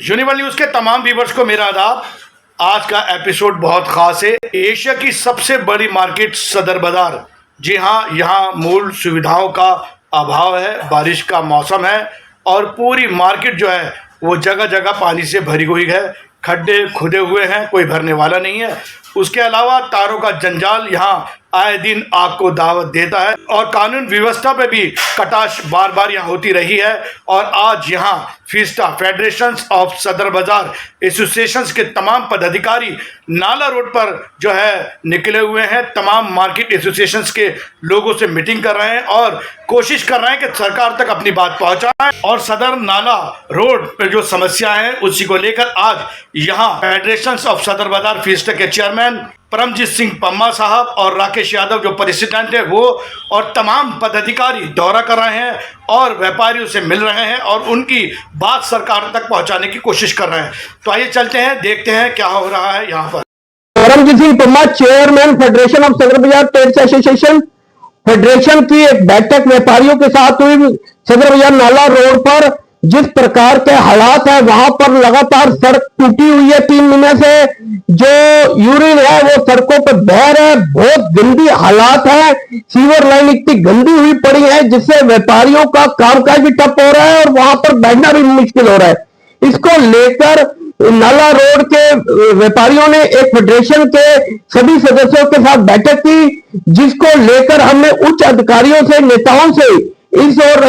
Universal news के तमाम viewers को मेरा आदाब। आज का एपिसोड बहुत खास है। एशिया की सबसे बड़ी मार्केट सदर बाजार, जी हाँ, यहाँ मूल सुविधाओं का अभाव है, बारिश का मौसम है और पूरी मार्केट जो है वो जगह जगह पानी से भरी हुई है। खड्डे खुदे हुए हैं, कोई भरने वाला नहीं है। उसके अलावा तारों का जंजाल यहाँ आए दिन आग को दावत देता है और कानून व्यवस्था पे भी कटाश बार बार यहाँ होती रही है। और आज यहाँ फिस्टा फेडरेशन ऑफ सदर बाजार एसोसिएशंस के तमाम पदाधिकारी नाला रोड पर जो है निकले हुए हैं। तमाम मार्केट एसोसिएशंस के लोगों से मीटिंग कर रहे हैं और कोशिश कर रहे हैं कि सरकार तक अपनी बात पहुंचाएं। और सदर नाला रोड पर जो समस्या है उसी को लेकर आज यहाँ फेडरेशन ऑफ सदर बाजार फिस्टा के चेयरमैन परमजीत सिंह पम्मा साहब और राकेश यादव जो प्रेसिडेंट है वो और तमाम पदाधिकारी दौरा कर रहे हैं और व्यापारियों से मिल रहे हैं और उनकी बात सरकार तक पहुंचाने की कोशिश कर रहे हैं। तो आइए चलते हैं, देखते हैं क्या हो रहा है यहाँ पर। Paramjit Singh Pamma, chairman federation of Sadar Bazar trades association. Federation की एक बैठक व्यापारियों के साथ हुई। सदर बाजार नाला रोड पर जिस प्रकार के हालात है, वहां पर लगातार सड़क टूटी हुई है। 3 महीने से जो यूरिन है वो सड़कों पर बह रहा है, बहुत गंदी हालात है। सीवर लाइन इतनी गंदी हुई पड़ी है जिससे व्यापारियों का कामकाज भी ठप हो रहा है और वहां पर बैठना भी मुश्किल हो रहा है। इसको लेकर नाला रोड के व्यापारियों ने एक फेडरेशन के सभी सदस्यों के साथ बैठक की, जिसको लेकर हमने उच्च अधिकारियों से, नेताओं से इस और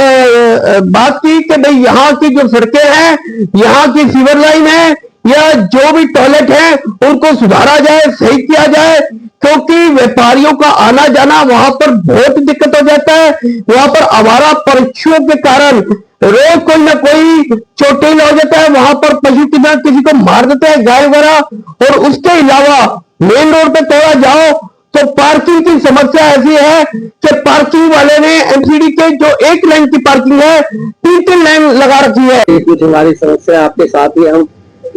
बात की कि भाई यहाँ की जो सड़कें हैं, यहाँ की सीवर लाइन है या जो भी टॉयलेट है उनको सुधारा जाए, सही किया जाए, क्योंकि व्यापारियों का आना जाना वहां पर बहुत दिक्कत हो जाता है। वहां पर आवारा पक्षियों के कारण रोज कोई ना कोई चोटिल हो जाता है, वहां पर पशु किसी को मार देते हैं, गाय वगैरह। और उसके अलावा मेन रोड पे थोड़ा जाओ तो पार्किंग की समस्या ऐसी है कि पार्किंग वाले ने एमसीडी के जो 1 लाइन की पार्किंग है 3 लाइन लगा रखी है। कुछ हमारी समस्या आपके साथ ही हम,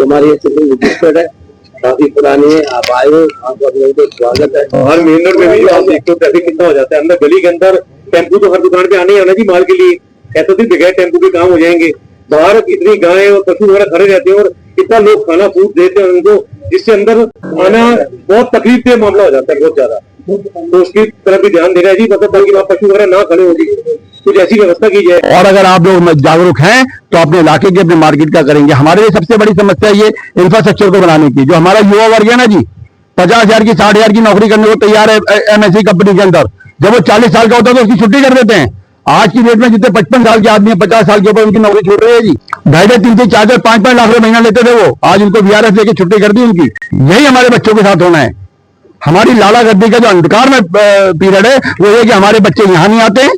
हमारी रजिस्टर्ड है, काफी पुरानी है। आप आए हो, आपका बहुत स्वागत है। और मेन रोड में भी आप देखते हो ट्रैफिक कितना हो जाता है। अंदर गली के अंदर टेम्पू तो हर दुकान पे आने ही आना जी माल के लिए, ऐसा तो बगैर टेम्पू के काम हो जाएंगे। बाहर इतनी गाय और पशु वगैरह खड़े रहते हैं और इतना लोग खाना फूड देते हैं उनको, जिससे अंदर आना बहुत तकलीफ से मामला हो जाता है बहुत ज्यादा। तो उसकी तरफ भी ध्यान देना है जी, मतलब ताकि वहाँ पशु वगैरह ना खड़े हो जी, कुछ ऐसी व्यवस्था की जाए। और अगर आप लोग जागरूक हैं तो अपने इलाके के, अपने मार्केट का करेंगे। हमारे लिए सबसे बड़ी समस्या ये इंफ्रास्ट्रक्चर को बनाने की। जो हमारा युवा वर्ग है ना जी, 50,000 की 60,000 की नौकरी करने को तैयार है एमएससी कंपनी के अंदर। जब वो 40 साल का होता है तो उसकी छुट्टी कर देते हैं। आज की डेट में जितने 55 साल के आदमी है, 50 साल के ऊपर उनकी नौकरी छूट रही है जी। 2.5, 3, 4, 5 लाख रुपए महीना लेते थे वो, आज उनको वीआरएस लेके छुट्टी कर दी उनकी। यही हमारे बच्चों के साथ होना है। हमारी लाला गद्दी का जो अंधकार में पीरियड है वो ये कि हमारे बच्चे यहाँ नहीं आते हैं,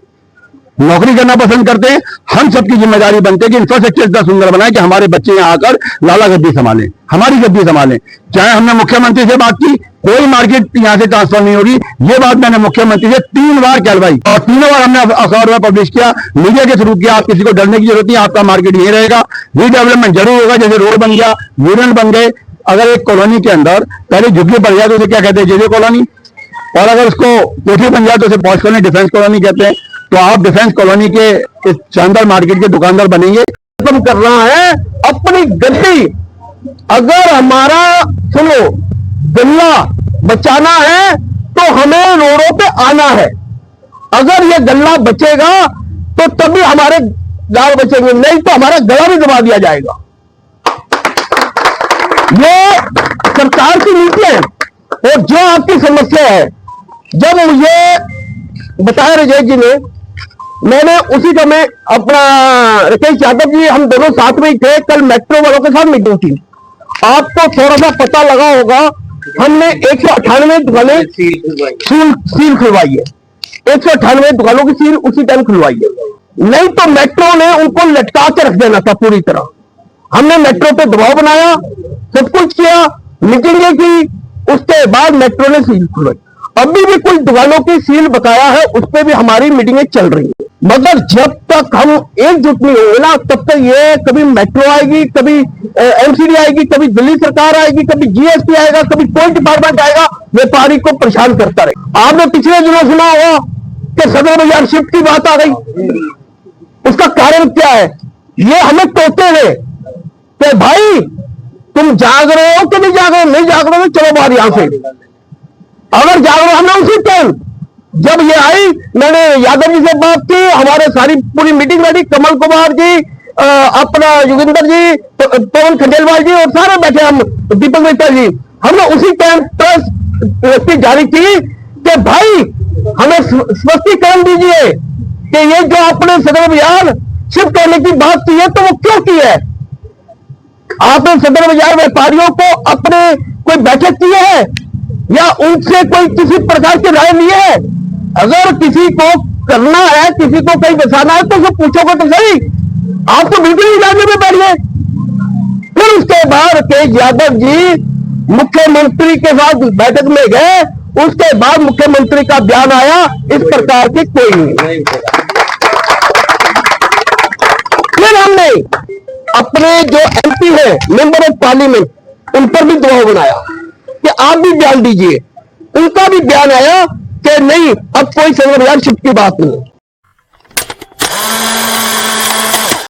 नौकरी करना पसंद करते हैं। हम सबकी जिम्मेदारी बनती है कि इंफ्रास्ट्रक्चर इतना सुंदर बनाए कि हमारे बच्चे यहाँ आकर लाला गद्दी संभालें, हमारी गद्दी संभालें। चाहे हमने मुख्यमंत्री से बात की, कोई मार्केट यहाँ से ट्रांसफर नहीं हो रही। ये बात मैंने मुख्यमंत्री से 3 बार कहलवाई और 3 बार हमने अखबार में पब्लिश किया, मीडिया के थ्रू किया। आप किसी को डरने की जरूरत नहीं, आपका मार्केट यही रहेगा। रीडेवलपमेंट जरूर होगा, जैसे रोड बन गया, यूनियन बन गए। अगर एक कॉलोनी के अंदर पहले झुग्गी पड़ जाए तो उसे क्या कहते हैं, जेजे कॉलोनी, और अगर उसको कोठी बन जाए तो उसे पॉश कॉलोनी, डिफेंस कॉलोनी कहते हैं। तो आप डिफेंस कॉलोनी के इस शानदार मार्केट के दुकानदार बनेंगे। खत्म करना है अपनी गद्दी। अगर हमारा सुनो गल्ला बचाना है तो हमें रोडों पे आना है। अगर ये गल्ला बचेगा तो तभी हमारे गांव बचेंगे, नहीं तो हमारा गला भी दबा दिया जाएगा। ये सरकार की नीति है। और जो आपकी समस्या है, जब मुझे बताया रजत जी ने, मैंने उसी समय अपना राकेश यादव जी, हम दोनों साथ में ही थे। कल मेट्रो वालों के साथ मीटिंग थी। आपको थोड़ा सा पता लगा होगा, हमने 198 दुकानें सील खुलवाई है। 198 दुकानों की सील उसी टाइम खुलवाई है। नहीं तो मेट्रो ने उनको लटका के रख देना था पूरी तरह। हमने मेट्रो पे दबाव बनाया, सब कुछ किया, मीटिंगें की, उसके बाद मेट्रो ने सील खुलवाई। अभी भी कुछ दुकानों की सील बकाया है, उस पर भी हमारी मीटिंगें चल रही है। मगर जब तक हम एकजुट नहीं होंगे ना, तब तक ये कभी मेट्रो आएगी, कभी एमसीडी आएगी, कभी दिल्ली सरकार आएगी, कभी जीएसटी आएगा, कभी कोई डिपार्टमेंट आएगा, व्यापारी को परेशान करता रहे। आपने पिछले दिनों सुना होगा कि सदर बाजार शिफ्ट की बात आ गई। उसका कारण क्या है? ये हमें टोकते हैं कि भाई तुम जाग रहे हो कि नहीं जाग रहे हो, नहीं जाग रहे हो चलो बाहर यहां से। अगर जाग रहे हो, हमने उसी टाइम जब ये आई मैंने यादव जी से बात की, हमारे सारी पूरी मीटिंग बैठी, कमल कुमार जी, अपना योगिंदर जी, पवन खंडेलवाल जी और सारे बैठे हम, दीपक मिश्रा जी, हमने उसी टाइम प्रेस जारी की कि भाई हमें स्पष्टीकरण दीजिए कि ये जो आपने सदर बाजार शिफ्ट करने की बात की है तो वो क्यों की है। आपने सदर बाजार व्यापारियों को अपने कोई बैठक की है या उनसे कोई किसी प्रकार की राय ली है। अगर किसी को करना है, किसी को कहीं बसाना है तो उसको पूछोगे तो सही, आप तो बिल्कुल ही जाने में बैठ गए। फिर उसके बाद के यादव जी मुख्यमंत्री के साथ बैठक में गए, उसके बाद मुख्यमंत्री का बयान आया, इस प्रकार की कोई नहीं। फिर हमने अपने जो एमपी है, मेंबर ऑफ पार्लियामेंट, उन पर भी दबाव बनाया कि आप भी बयान दीजिए। उनका भी बयान आया कि नहीं, अब कोई सदर बाजार शिफ्ट की बात नहीं।